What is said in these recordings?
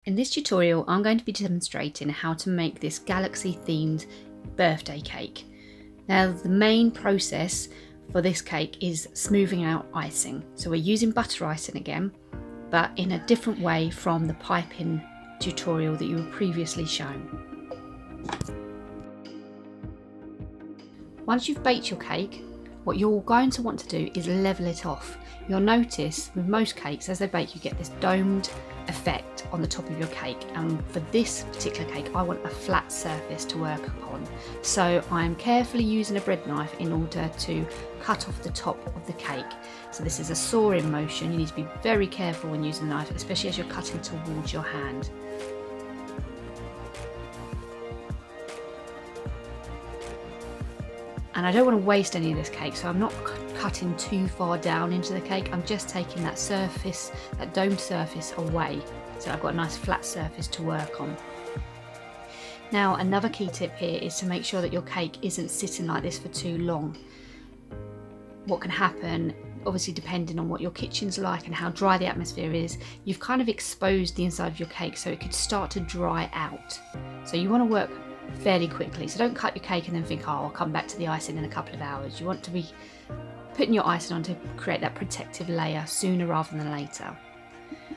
In this tutorial, I'm going to be demonstrating how to make this galaxy themed birthday cake. Now, the main process for this cake is smoothing out icing. So we're using butter icing again, but in a different way from the piping tutorial that you were previously shown. Once you've baked your cake, what you're going to want to do is level it off. You'll notice with most cakes, as they bake, you get this domed effect on the top of your cake, and for this particular cake I want a flat surface to work upon. So I'm carefully using a bread knife in order to cut off the top of the cake. So this is a sawing motion. You need to be very careful when using the knife, especially as you're cutting towards your hand. And I don't want to waste any of this cake, so I'm not cutting too far down into the cake. I'm just taking that surface, that domed surface, away, so I've got a nice flat surface to work on. Now, another key tip here is to make sure that your cake isn't sitting like this for too long. What can happen, obviously depending on what your kitchen's like and how dry the atmosphere is, you've kind of exposed the inside of your cake, so it could start to dry out. So you want to work fairly quickly, so don't cut your cake and then think, oh, I'll come back to the icing in a couple of hours. You want to be putting your icing on to create that protective layer sooner rather than later.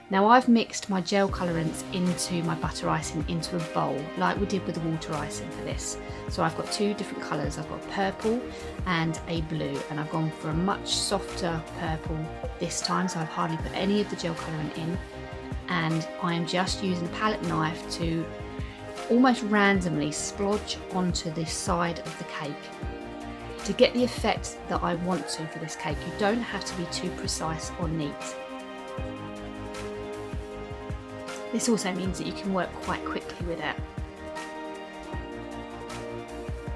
Now, I've mixed my gel colorants into my butter icing into a bowl like we did with the water icing for this. So I've got two different colours. I've got purple and a blue, and I've gone for a much softer purple this time, so I've hardly put any of the gel colorant in, and I am just using a palette knife to almost randomly splodge onto the side of the cake to get the effect that I want to for this cake. You don't have to be too precise or neat. This also means that you can work quite quickly with it.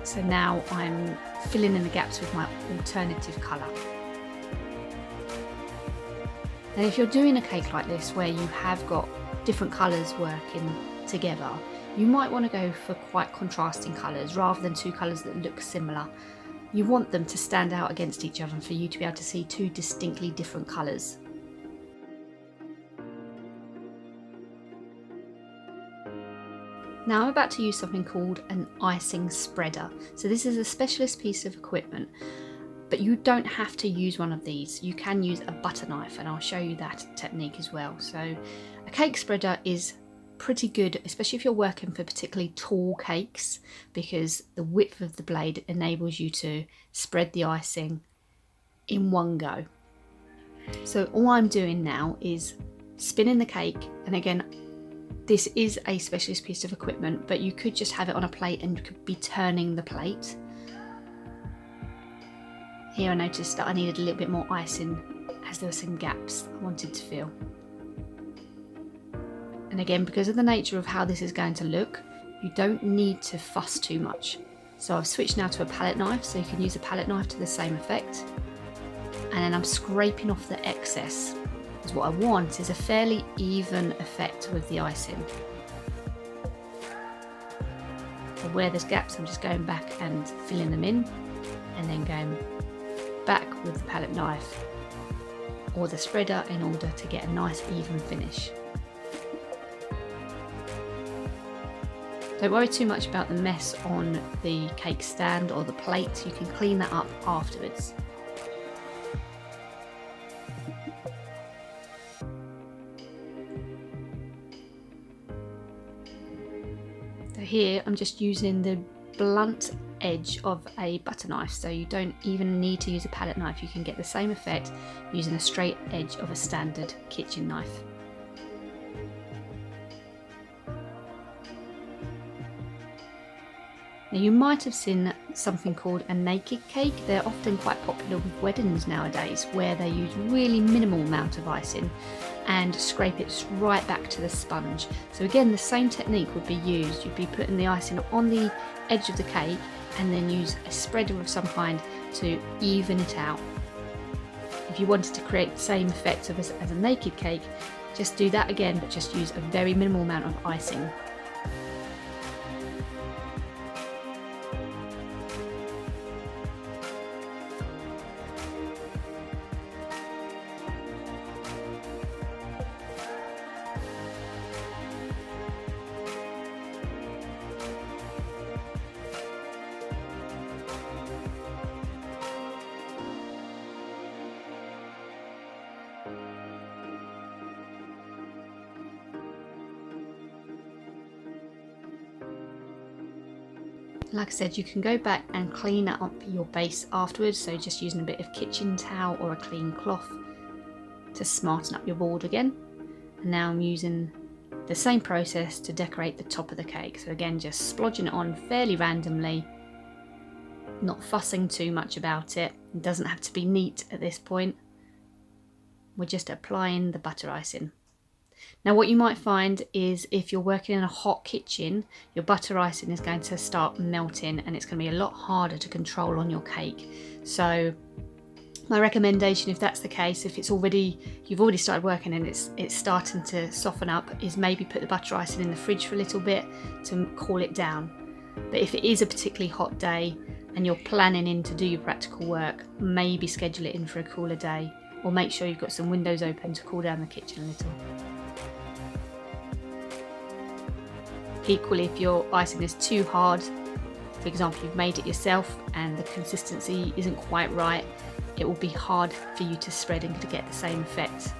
So now I'm filling in the gaps with my alternative colour. And if you're doing a cake like this where you have got different colours working together, you might want to go for quite contrasting colours rather than two colours that look similar. You want them to stand out against each other and for you to be able to see two distinctly different colours. Now I'm about to use something called an icing spreader. So this is a specialist piece of equipment, but you don't have to use one of these. You can use a butter knife, and I'll show you that technique as well. So a cake spreader is pretty good, especially if you're working for particularly tall cakes, because the width of the blade enables you to spread the icing in one go. So all I'm doing now is spinning the cake, and again, this is a specialist piece of equipment, but you could just have it on a plate and you could be turning the plate. Here I noticed that I needed a little bit more icing as there were some gaps I wanted to fill. And again, because of the nature of how this is going to look, you don't need to fuss too much. So I've switched now to a palette knife, so you can use a palette knife to the same effect. And then I'm scraping off the excess, because what I want is a fairly even effect with the icing. So where there's gaps, I'm just going back and filling them in, and then going back with the palette knife or the spreader in order to get a nice even finish. Don't worry too much about the mess on the cake stand or the plate. You can clean that up afterwards. So here I'm just using the blunt edge of a butter knife, so you don't even need to use a palette knife. You can get the same effect using a straight edge of a standard kitchen knife. Now, you might have seen something called a naked cake. They're often quite popular with weddings nowadays, where they use really minimal amount of icing and scrape it right back to the sponge. So again, the same technique would be used. You'd be putting the icing on the edge of the cake and then use a spreader of some kind to even it out. If you wanted to create the same effect as a naked cake, just do that again, but just use a very minimal amount of icing. Like I said, you can go back and clean up your base afterwards, so just using a bit of kitchen towel or a clean cloth to smarten up your board again. And now I'm using the same process to decorate the top of the cake. So again, just splodging it on fairly randomly, not fussing too much about it. It doesn't have to be neat at this point. We're just applying the butter icing. Now what you might find is if you're working in a hot kitchen, your butter icing is going to start melting and it's going to be a lot harder to control on your cake. So my recommendation, if that's the case, if you've already started working and it's starting to soften up, is maybe put the butter icing in the fridge for a little bit to cool it down. But if it is a particularly hot day and you're planning in to do your practical work, maybe schedule it in for a cooler day, or make sure you've got some windows open to cool down the kitchen a little. Equally, if your icing is too hard, for example you've made it yourself and the consistency isn't quite right, it will be hard for you to spread and to get the same effect.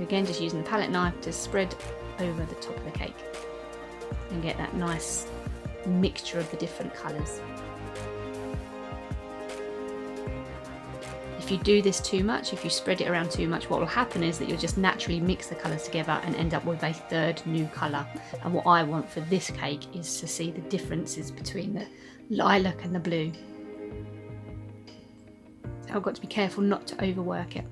Again, just using the palette knife to spread over the top of the cake and get that nice mixture of the different colours. If you do this too much, if you spread it around too much, what will happen is that you'll just naturally mix the colours together and end up with a third new colour. And what I want for this cake is to see the differences between the lilac and the blue. So I've got to be careful not to overwork it.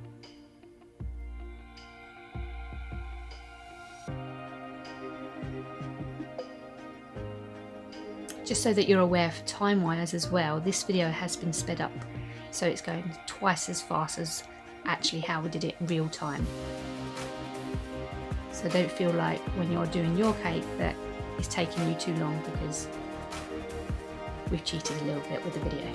Just so that you're aware for time-wise as well, this video has been sped up. So it's going twice as fast as actually how we did it real time. So don't feel like when you're doing your cake that it's taking you too long, because we've cheated a little bit with the video.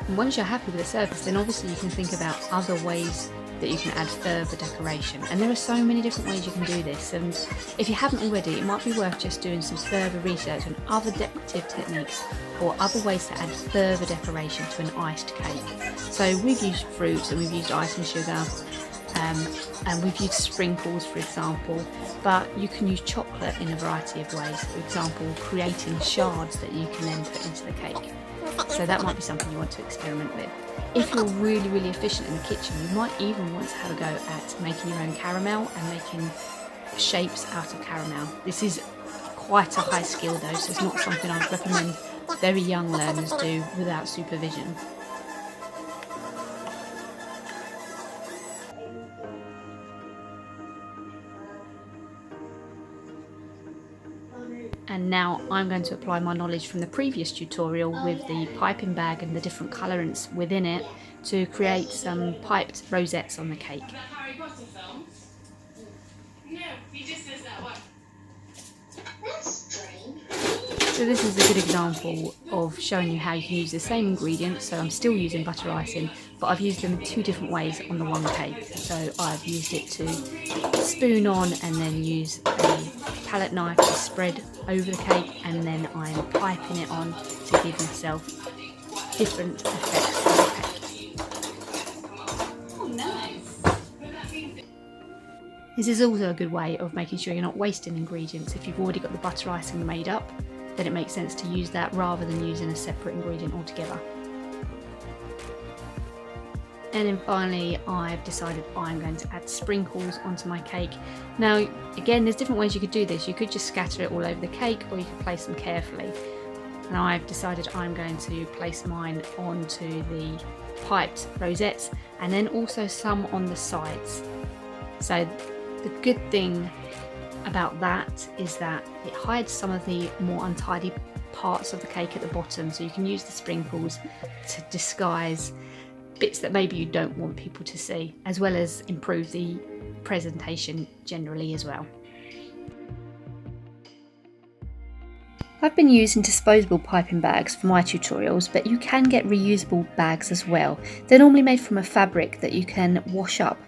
And once you're happy with the surface, then obviously you can think about other ways that you can add further decoration. And there are so many different ways you can do this, and if you haven't already, it might be worth just doing some further research on other decorative techniques or other ways to add further decoration to an iced cake. So we've used fruits and we've used icing sugar, and we've used sprinkles, for example, but you can use chocolate in a variety of ways. For example, creating shards that you can then put into the cake. So that might be something you want to experiment with. If you're really, really efficient in the kitchen, you might even want to have a go at making your own caramel and making shapes out of caramel. This is quite a high skill though, so it's not something I would recommend very young learners do without supervision. And now I'm going to apply my knowledge from the previous tutorial with the piping bag and the different colourants within it to create some piped rosettes on the cake. Harry Potter films? No, he just says that one. That's strange. So this is a good example of showing you how you can use the same ingredients. So I'm still using butter icing, but I've used them in two different ways on the one cake. So I've used it to spoon on and then use a palette knife to spread over the cake, and then I'm piping it on to give myself different effects on the cake. Oh, nice. This is also a good way of making sure you're not wasting ingredients. If you've already got the butter icing made up, then it makes sense to use that rather than using a separate ingredient altogether. And then finally, I've decided I'm going to add sprinkles onto my cake. Now, again, there's different ways you could do this. You could just scatter it all over the cake, or you could place them carefully. Now I've decided I'm going to place mine onto the piped rosettes, and then also some on the sides. So the good thing about that is that it hides some of the more untidy parts of the cake at the bottom, so you can use the sprinkles to disguise bits that maybe you don't want people to see, as well as improve the presentation generally as well. I've been using disposable piping bags for my tutorials, but you can get reusable bags as well. They're normally made from a fabric that you can wash up,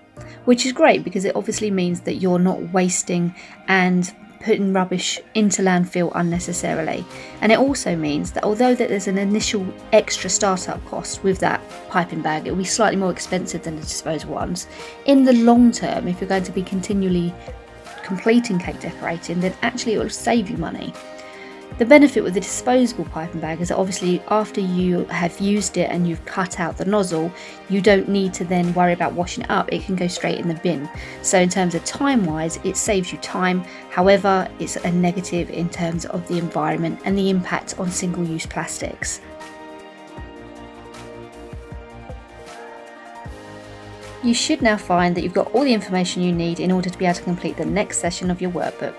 which is great because it obviously means that you're not wasting and putting rubbish into landfill unnecessarily. And it also means that although that there's an initial extra startup cost with that piping bag, it will be slightly more expensive than the disposable ones. In the long term, if you're going to be continually completing cake decorating, then actually it will save you money. The benefit with the disposable piping bag is that obviously after you have used it and you've cut out the nozzle, you don't need to then worry about washing it up. It can go straight in the bin. So in terms of time wise, it saves you time. However, it's a negative in terms of the environment and the impact on single-use plastics. You should now find that you've got all the information you need in order to be able to complete the next session of your workbook.